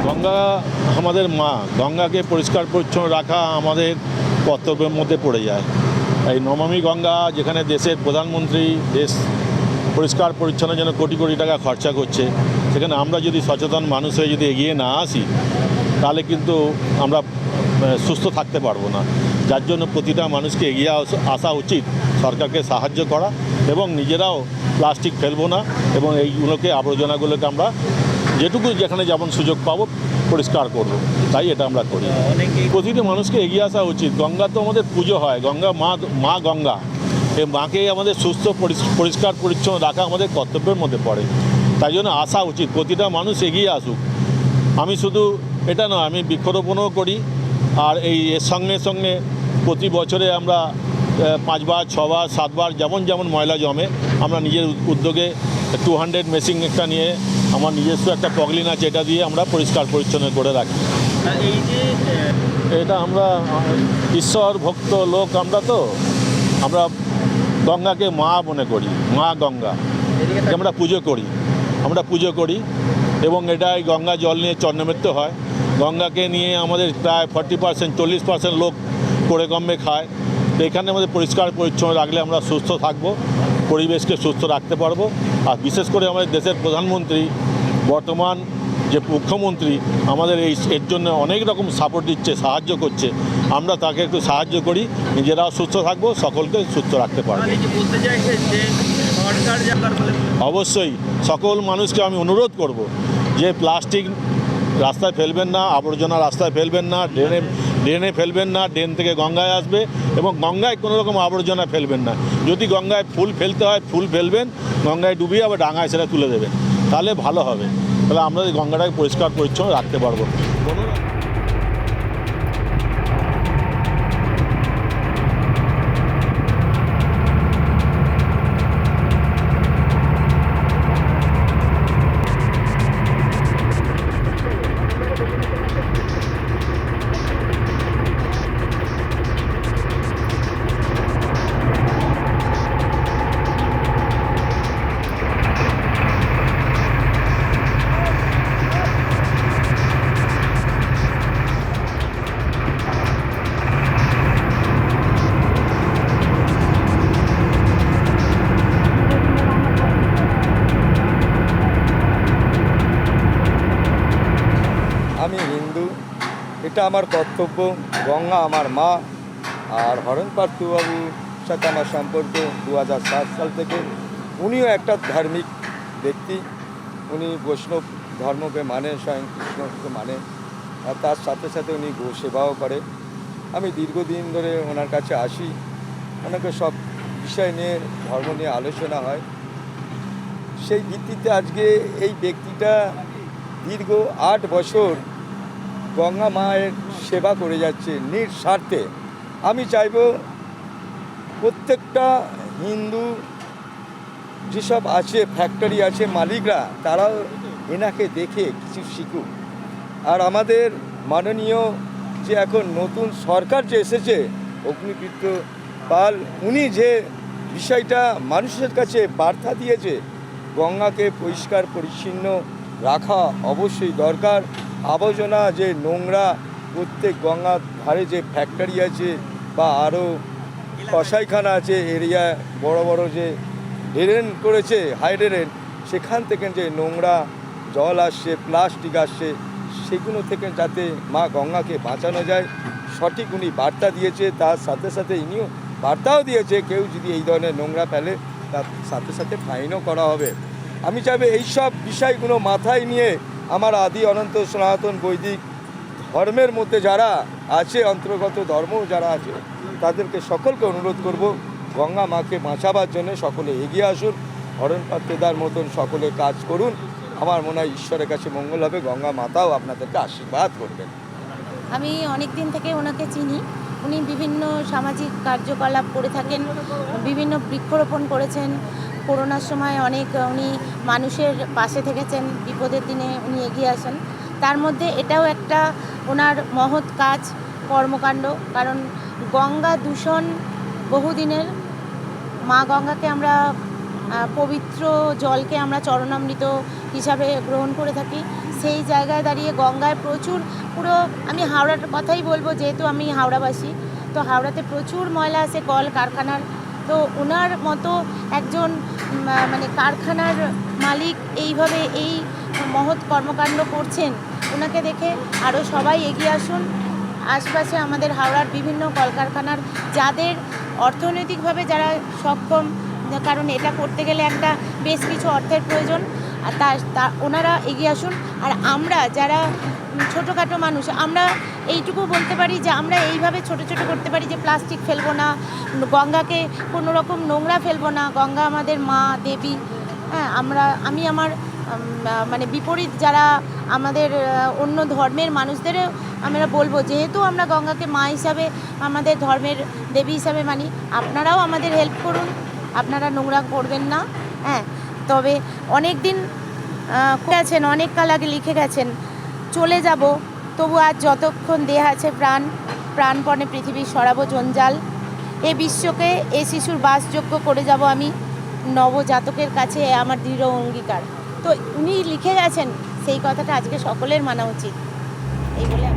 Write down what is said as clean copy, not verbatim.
গঙ্গা আমাদের মা, গঙ্গাকে পরিষ্কার পরিচ্ছন্ন রাখা আমাদের কর্তব্যের মধ্যে পড়ে যায়। এই নমামি গঙ্গা, যেখানে দেশের প্রধানমন্ত্রী দেশ পরিষ্কার পরিচ্ছন্নের জন্য কোটি কোটি টাকা খরচা করছে, সেখানে আমরা যদি সচেতন মানুষ হয়ে যদি এগিয়ে না আসি, তাহলে কিন্তু আমরা সুস্থ থাকতে পারবো না। যার জন্য প্রতিটা মানুষকে এগিয়ে আসা উচিত, সরকারকে সাহায্য করা, এবং নিজেরাও প্লাস্টিক ফেলবো না, এবং এইগুলোকে আবর্জনাগুলোকে আমরা যেটুকু যেখানে যেমন সুযোগ পাবো পরিষ্কার করব। তাই এটা আমরা করি। প্রতিটি মানুষকে এগিয়ে আসা উচিত। গঙ্গা তো আমাদের পুজো হয়, গঙ্গা মা গঙ্গা, এই মাকে আমাদের সুস্থ পরিষ্কার পরিচ্ছন্ন রাখা আমাদের কর্তব্যের মধ্যে পড়ে। তাই জন্য আসা উচিত, প্রতিটা মানুষ এগিয়ে আসুক। আমি শুধু এটা নয়, আমি বৃক্ষরোপণও করি, আর এর সঙ্গে সঙ্গে প্রতি বছরে আমরা 5 বার 6 বার 7 বার যেমন ময়লা জমে, আমরা নিজের উদ্যোগে 200 মেশিন একটা নিয়ে আমার নিজস্ব একটা পগলিন আছে, এটা দিয়ে আমরা পরিষ্কার পরিচ্ছন্ন করে রাখি। এই যে এটা আমরা ঈশ্বর ভক্ত লোক, আমরা গঙ্গাকে মা মনে করি, মা গঙ্গা আমরা পুজো করি এবং এটাই গঙ্গা জল নিয়ে চন্দ্রমৃত্যু হয়। গঙ্গাকে নিয়ে আমাদের প্রায় 40% 40% লোক করে কমবে খায়। তো এখানে আমাদের পরিষ্কার পরিচ্ছন্ন রাখলে আমরা সুস্থ থাকবো, পরিবেশকে সুস্থ রাখতে পারবো। আর বিশেষ করে আমাদের দেশের প্রধানমন্ত্রী, বর্তমান যে মুখ্যমন্ত্রী, আমাদের এর জন্য অনেক রকম সাপোর্ট দিচ্ছে, সাহায্য করছে। আমরা তাকে একটু সাহায্য করি, নিজেরাও সুস্থ থাকবো, সকলকে সুস্থ রাখতে পারবো। অবশ্যই সকল মানুষকে আমি অনুরোধ করব যে প্লাস্টিক রাস্তায় ফেলবেন না, আবর্জনা রাস্তায় ফেলবেন না, ড্রেনে ফেলবেন না, ড্রেন থেকে গঙ্গায় আসবে, এবং গঙ্গায় কোনো রকম আবর্জনা ফেলবেন না। যদি গঙ্গায় ফুল ফেলতে হয় ফুল ফেলবেন, গঙ্গায় ডুবিয়ে আবার ডাঙায় সেটা তুলে দেবেন, তাহলে ভালো হবে। তাহলে আমরা গঙ্গাটাকে পরিষ্কার পরিচ্ছন্ন রাখতে পারবো। আমি হিন্দু, এটা আমার কর্তব্য। গঙ্গা আমার মা। আর হরেন পার্থবাবুর সাথে আমার সম্পর্ক 2007 সাল থেকে। উনিও একটা ধার্মিক ব্যক্তি, উনি বৈষ্ণব ধর্মকে মানে, স্বয়ং কৃষ্ণকে মানে, আর তার সাথে সাথে উনি গো সেবাও করে। আমি দীর্ঘদিন ধরে ওনার কাছে আসি, ওনাকে সব বিষয় নিয়ে, ধর্ম নিয়ে আলোচনা হয়। সেই ভিত্তিতে আজকে এই ব্যক্তিটা দীর্ঘ 8 বছর গঙ্গা মায়ের সেবা করে যাচ্ছে নিঃস্বার্থে। আমি চাইব প্রত্যেকটা হিন্দু যেসব আছে, ফ্যাক্টরি আছে, মালিকরা, তারাও এনাকে দেখে কিছু শিখুক। আর আমাদের মাননীয় যে এখন নতুন সরকার যে এসেছে, অগ্নিমিত্র পাল, উনি যে বিষয়টা মানুষের কাছে বার্তা দিয়েছে, গঙ্গাকে পরিষ্কার পরিচ্ছন্ন রাখা অবশ্যই দরকার। আবর্জনা যে নোংরা, প্রত্যেক গঙ্গার ধারে যে ফ্যাক্টরি আছে বা আরও কসাইখানা আছে, এরিয়া বড় বড় যে ড্রেন করেছে, হাই ড্রেন, সেখান থেকে যে নোংরা জল আসছে, প্লাস্টিক আসছে, সেগুলো থেকে যাতে মা গঙ্গাকে বাঁচানো যায় সঠিক উনি বার্তা দিয়েছে। তার সাথে সাথে ইনিও বার্তাও দিয়েছে কেউ যদি এই ধরনের নোংরা ফেলে তার সাথে সাথে ফাইনও করা হবে। আমি চাইবো এইসব বিষয়গুলো মাথায় নিয়ে আমার আদি অনন্ত সনাতন বৈদিক ধর্মের মধ্যে যারা আছে, অন্তর্গত ধর্ম যারা আছে, তাদেরকে সকলকে অনুরোধ করব গঙ্গা মাকে বাঁচাবার জন্য সকলে এগিয়ে আসুন, হরণ পাত্রদার মতন সকলে কাজ করুন। আমার মনে হয় ঈশ্বরের কাছে মঙ্গল হবে, গঙ্গা মাতাও আপনাদেরকে আশীর্বাদ করবেন। আমি অনেক দিন থেকে ওনাকে চিনি। উনি বিভিন্ন সামাজিক কার্যকলাপ করে থাকেন, বিভিন্ন বৃক্ষরোপণ করেছেন। করোনার সময় অনেক উনি মানুষের পাশে থেকেছেন, বিপদের দিনে উনি এগিয়ে আসেন। তার মধ্যে এটাও একটা ওনার মহৎ কাজ, কর্মকাণ্ড। কারণ গঙ্গা দূষণ বহুদিনের, মা গঙ্গাকে আমরা পবিত্র জলকে আমরা চরণামৃত হিসাবে গ্রহণ করে থাকি। সেই জায়গায় দাঁড়িয়ে গঙ্গায় প্রচুর, পুরো আমি হাওড়ার কথাই বলবো, যেহেতু আমি হাওড়াবাসী, তো হাওড়াতে প্রচুর ময়লা আসে কল কারখানার। তো ওনার মতো একজন মানে কারখানার মালিক এইভাবে এই মহৎ কর্মকাণ্ড করছেন, ওনাকে দেখে আরও সবাই এগিয়ে আসুন। আশপাশে আমাদের হাওড়ার বিভিন্ন কলকারখানার যাদের অর্থনৈতিকভাবে যারা সক্ষম, কারণ এটা করতে গেলে একটা বেশ কিছু অর্থের প্রয়োজন, আর তা ওনারা এগিয়ে আসুন। আর আমরা যারা ছোটোখাটো মানুষ, আমরা এইটুকু বলতে পারি যে আমরা এইভাবে ছোট ছোট করতে পারি যে প্লাস্টিক ফেলবো না, গঙ্গাকে কোনো রকম নোংরা ফেলবো না। গঙ্গা আমাদের মা দেবী। হ্যাঁ, আমি আমার মানে বিপরীত যারা আমাদের অন্য ধর্মের মানুষদেরও আমরা বলবো, যেহেতু আমরা গঙ্গাকে মা হিসাবে, আমাদের ধর্মের দেবী হিসাবে মানি, আপনারাও আমাদের হেল্প করুন, আপনারা নোংরা করবেন না। হ্যাঁ, তবে অনেক দিন গেছেন, অনেক কাল আগে লিখে গেছেন চলে যাব, তবু আজ যতক্ষণ দেহ আছে প্রাণপণে পৃথিবীর সরাবো জঞ্জাল। এ বিশ্বকে এ শিশুর বাসযোগ্য করে যাব আমি, নবজাতকের কাছে আমার দৃঢ় অঙ্গীকার। তো উনি লিখে গেছেন, সেই কথাটা আজকে সকলের মানা উচিত, এই বলে